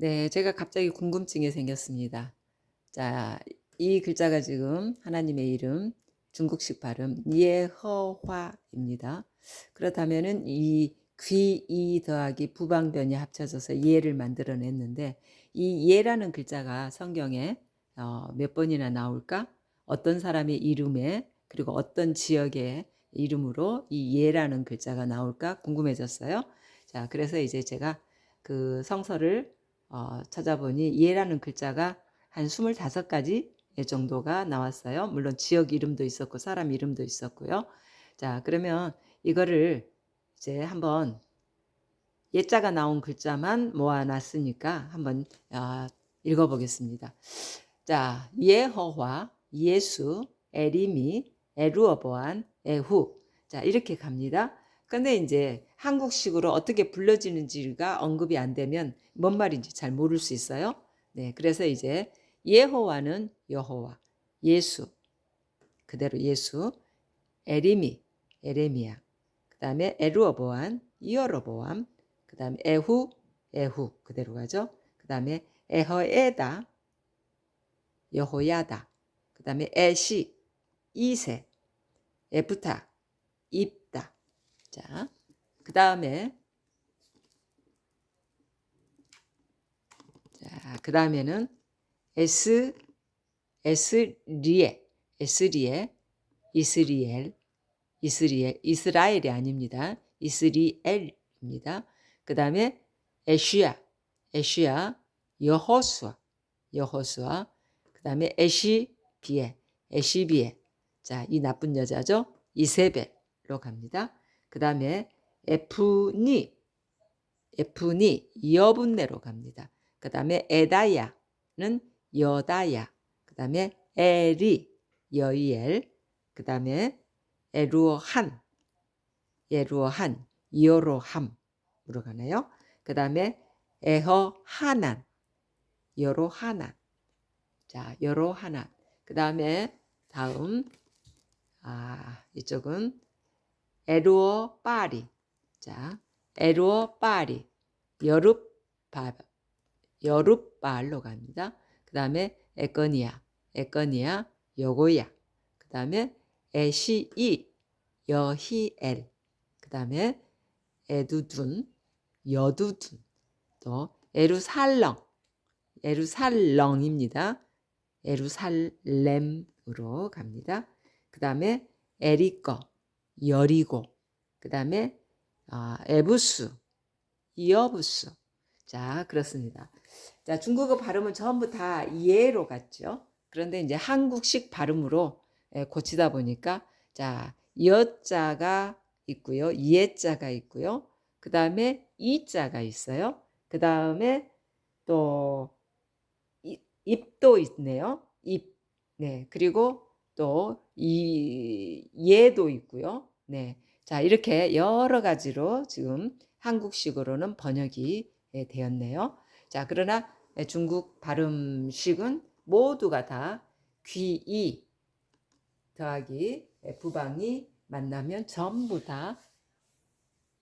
네, 제가 갑자기 궁금증이 생겼습니다. 자, 이 글자가 지금 하나님의 이름, 중국식 발음 예허화입니다. 그렇다면은 이 귀, 이 더하기 부방변이 합쳐져서 예를 만들어냈는데 이 예라는 글자가 성경에 몇 번이나 나올까? 어떤 사람의 이름에 그리고 어떤 지역의 이름으로 이 예라는 글자가 나올까 궁금해졌어요. 자, 그래서 이제 제가 그 성서를 찾아보니 예라는 글자가 한 25가지 정도가 나왔어요. 물론 지역 이름도 있었고 사람 이름도 있었고요. 자, 그러면 이거를 이제 한번 예자가 나온 글자만 모아놨으니까 한번 읽어보겠습니다. 자, 예호와, 예수, 에리미, 에루어보안, 에후. 자, 이렇게 갑니다. 근데 이제 한국식으로 어떻게 불러지는지가 언급이 안 되면 뭔 말인지 잘 모를 수 있어요. 네, 그래서 이제 예호와는 여호와, 예수, 그대로 예수, 에리미, 에레미야, 그 다음에 에루어보안, 이어로보암, 그 다음에 에후, 에후, 그대로 가죠. 그 다음에 에허에다, 여호야다, 그 다음에 에시, 이세, 에프타, 입다. 자, 그 다음에 그 다음에는 에스, 에스리에, 에스리에, 이스리엘, 이스라엘이 아닙니다. 이스리엘입니다. 그 다음에 에쉬야, 여호수아, 그 다음에 에시비에. 자, 이 나쁜 여자죠. 이세벨로 갑니다. 그 다음에 에프니, 여분네로 갑니다. 그 다음에 에다야는 여다야. 그 다음에 에리, 여이엘. 그 다음에 에루한, 여로함으로 가네요. 그 다음에 에허하난, 여로하난. 자, 여로하난. 그 다음에 다음 이쪽은 에루어 파리. 자, 에루어 파리, 여룻발로 갑니다. 그 다음에 에거니아, 여고야. 그 다음에 에시이, 여히엘. 그 다음에 에두둔, 여두둔. 또 에루살렁입니다. 에루살렘으로 갑니다. 그 다음에 에리꺼, 여리고. 그 다음에 에부스, 여부스. 자, 그렇습니다. 자, 중국어 발음은 전부 다 예로 갔죠. 그런데 이제 한국식 발음으로 고치다 보니까 자, 여자가 있고요. 예자가 있고요. 그 다음에 이자가 있어요. 그 다음에 또 입도 있네요. 입. 네. 그리고 또 예도 있고요. 네. 자, 이렇게 여러 가지로 지금 한국식으로는 번역이 되었네요. 자, 그러나 중국 발음식은 모두가 다 귀이 더하기 부방이 만나면 전부 다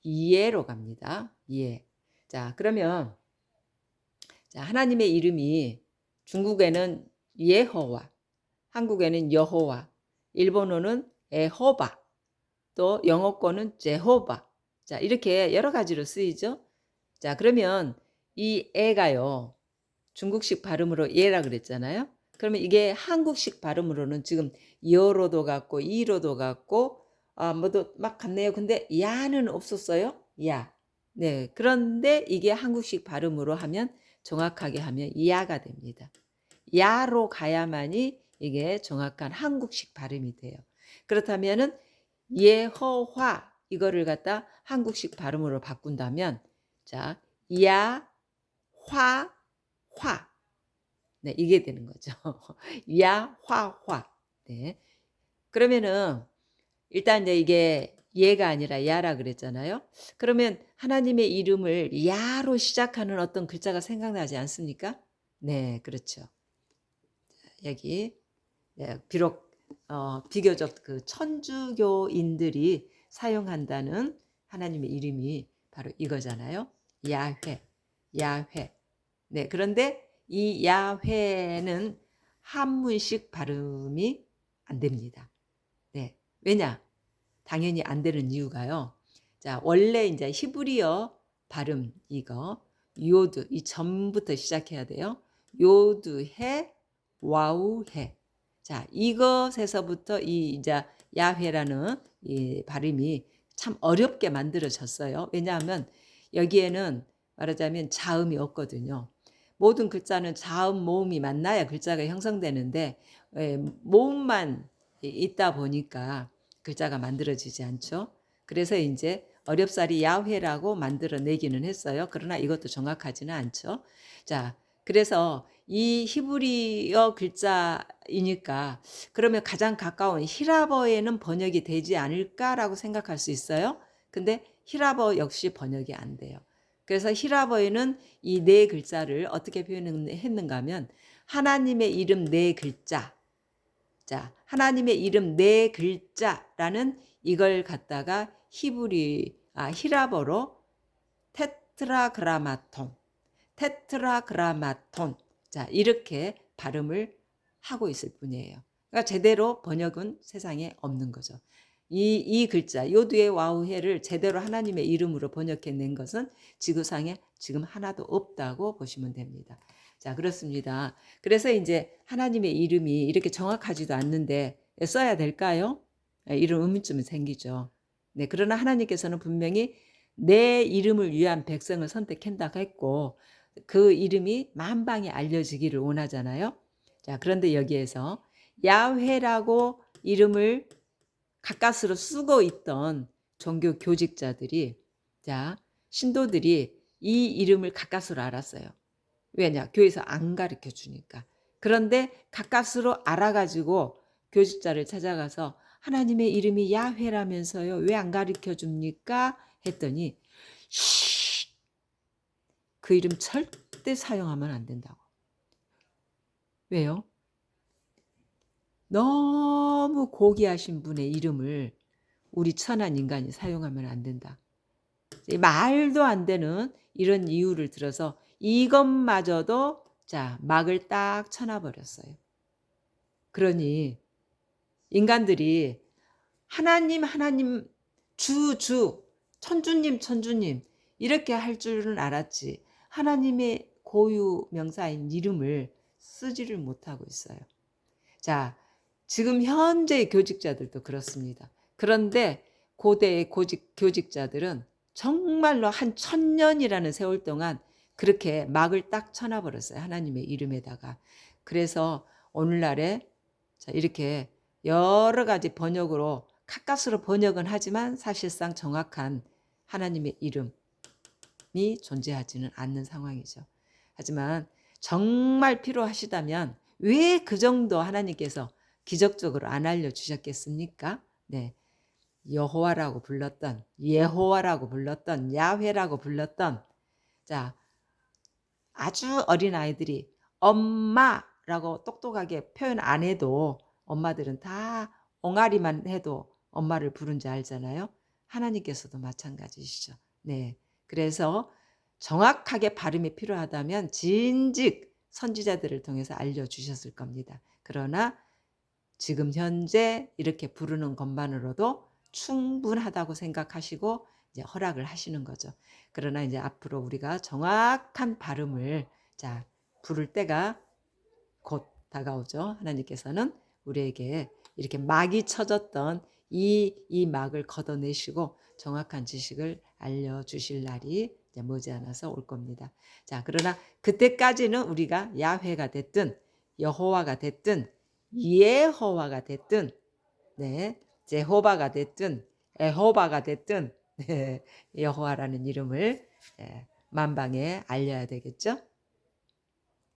이해로 갑니다. 이해. 자, 그러면 자, 하나님의 이름이 중국에는 예호와, 한국에는 여호와, 일본어는 에호바, 또 영어권은 제호바. 자, 이렇게 여러 가지로 쓰이죠. 자, 그러면 이 에가요. 중국식 발음으로 예라 그랬잖아요. 그러면 이게 한국식 발음으로는 지금 여로도 같고 이로도 같고 뭐도 막 같네요. 근데 야는 없었어요. 야. 네. 그런데 이게 한국식 발음으로 하면 정확하게 하면 야가 됩니다. 야로 가야만이 이게 정확한 한국식 발음이 돼요. 그렇다면은 예허화 이거를 갖다 한국식 발음으로 바꾼다면 자, 야, 화, 화. 네, 이게 되는 거죠. 야, 화, 화. 네. 그러면은 일단 이제 이게 예가 아니라 야라 그랬잖아요. 그러면 하나님의 이름을 야로 시작하는 어떤 글자가 생각나지 않습니까? 네, 그렇죠. 여기 비록 비교적 그 천주교인들이 사용한다는 하나님의 이름이 바로 이거잖아요. 야훼, 야훼. 네, 그런데 이 야훼는 한문식 발음이 안 됩니다. 네, 왜냐? 당연히 안 되는 이유가요. 자, 원래 이제 히브리어 발음 이거 요드 이 점부터 시작해야 돼요. 요드해 와우해. 자, 이것에서부터 이 이제 야훼라는 이 발음이 참 어렵게 만들어졌어요. 왜냐하면 여기에는 말하자면 자음이 없거든요. 모든 글자는 자음 모음이 만나야 글자가 형성되는데 모음만 있다 보니까 글자가 만들어지지 않죠. 그래서 이제 어렵사리 야훼라고 만들어내기는 했어요. 그러나 이것도 정확하지는 않죠. 자, 그래서 이 히브리어 글자이니까 그러면 가장 가까운 히라버에는 번역이 되지 않을까라고 생각할 수 있어요. 근데 히라버 역시 번역이 안 돼요. 그래서 히라버에는 이 네 글자를 어떻게 표현했는가 하면 하나님의 이름 네 글자. 자, 하나님의 이름 네 글자라는 이걸 갖다가 히라버로 테트라그라마톤. 테트라그라마톤. 자, 이렇게 발음을 하고 있을 뿐이에요. 그러니까 제대로 번역은 세상에 없는 거죠. 이 글자 요두의 와우해를 제대로 하나님의 이름으로 번역해낸 것은 지구상에 지금 하나도 없다고 보시면 됩니다. 자, 그렇습니다. 그래서 이제 하나님의 이름이 이렇게 정확하지도 않는데 써야 될까요? 이런 의문점이 생기죠. 네, 그러나 하나님께서는 분명히 내 이름을 위한 백성을 선택한다고 했고 그 이름이 만방에 알려지기를 원하잖아요. 자, 그런데 여기에서 야훼라고 이름을 가까스로 쓰고 있던 종교 교직자들이 자, 신도들이 이 이름을 가까스로 알았어요. 왜냐? 교회에서 안 가르쳐 주니까. 그런데 가까스로 알아가지고 교직자를 찾아가서 하나님의 이름이 야훼라면서요. 왜 안 가르쳐 줍니까? 했더니 그 이름 절대 사용하면 안 된다고. 왜요? 너무 고귀하신 분의 이름을 우리 천한 인간이 사용하면 안 된다. 말도 안 되는 이런 이유를 들어서 이것마저도 자 막을 딱 쳐놔버렸어요. 그러니 인간들이 하나님 주 천주님 이렇게 할 줄은 알았지 하나님의 고유 명사인 이름을 쓰지를 못하고 있어요. 자, 지금 현재의 교직자들도 그렇습니다. 그런데 고대의 교직자들은 정말로 한 1000년이라는 세월 동안 그렇게 막을 딱 쳐놔버렸어요. 하나님의 이름에다가. 그래서 오늘날에 자, 이렇게 여러 가지 번역으로 가까스로 번역은 하지만 사실상 정확한 하나님의 이름이 존재하지는 않는 상황이죠. 하지만 정말 필요하시다면 왜 그 정도 하나님께서 기적적으로 안 알려주셨겠습니까? 네. 여호와라고 불렀던 예호와라고 불렀던 야훼라고 불렀던 자 아주 어린 아이들이 엄마라고 똑똑하게 표현 안 해도 엄마들은 다 옹알이만 해도 엄마를 부른지 알잖아요. 하나님께서도 마찬가지시죠. 네. 그래서 정확하게 발음이 필요하다면 진즉 선지자들을 통해서 알려주셨을 겁니다. 그러나 지금 현재 이렇게 부르는 것만으로도 충분하다고 생각하시고 이제 허락을 하시는 거죠. 그러나 이제 앞으로 우리가 정확한 발음을 자 부를 때가 곧 다가오죠. 하나님께서는 우리에게 이렇게 막이 쳐졌던 이 막을 걷어내시고 정확한 지식을 알려주실 날이 이제 머지않아서 올 겁니다. 자, 그러나 그때까지는 우리가 야훼가 됐든 여호와가 됐든 예호와가 됐든 네, 제호바가 됐든 에호바가 됐든 네, 여호와라는 이름을 만방에 알려야 되겠죠.